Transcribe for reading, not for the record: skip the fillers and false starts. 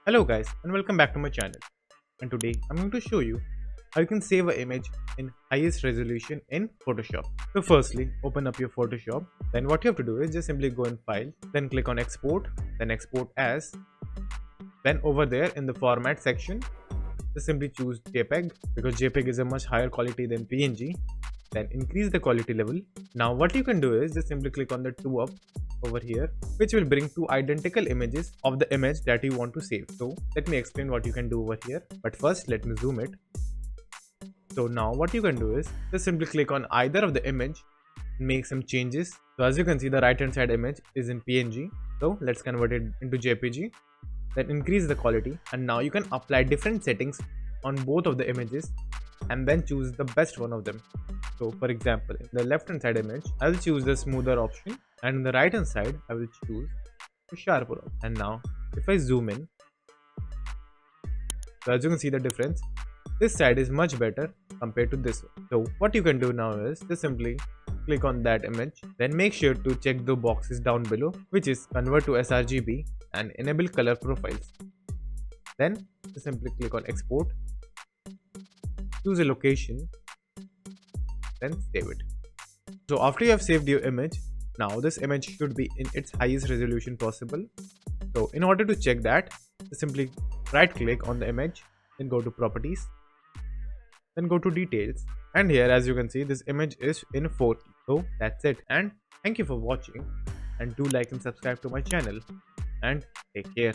Hello guys and welcome back to my channel, and today I'm going to show you how you can save an image in highest resolution in Photoshop. So firstly, open up your Photoshop. Then what you have to do is just simply go in File, then click on Export, then Export As. Then over there in the Format section, just simply choose JPEG because JPEG is a much higher quality than PNG. Then increase the quality level. Now what you can do is just simply click on the 2 up over here, which will bring two identical images of the image that you want to save. So let me explain what you can do over here, but first let me zoom it. So now what you can do is just simply click on either of the image, make some changes. So as you can see, the right hand side image is in PNG, so let's convert it into JPG. Then increase the quality, and now you can apply different settings on both of the images and then choose the best one of them. So for example, in the left hand side image, I will choose the smoother option, and in the right hand side I will choose the sharper option. And now if I zoom in, so as you can see the difference, this side is much better compared to this one. So what you can do now is just simply click on that image, then make sure to check the boxes down below, which is convert to sRGB and enable color profiles. Then just simply click on export, choose a location, then save it. So after you have saved your image, now this image should be in its highest resolution possible. So in order to check that, simply right click on the image, then go to properties, then go to details, and here as you can see this image is in 4K. So that's it, and thank you for watching, and do like and subscribe to my channel, and take care.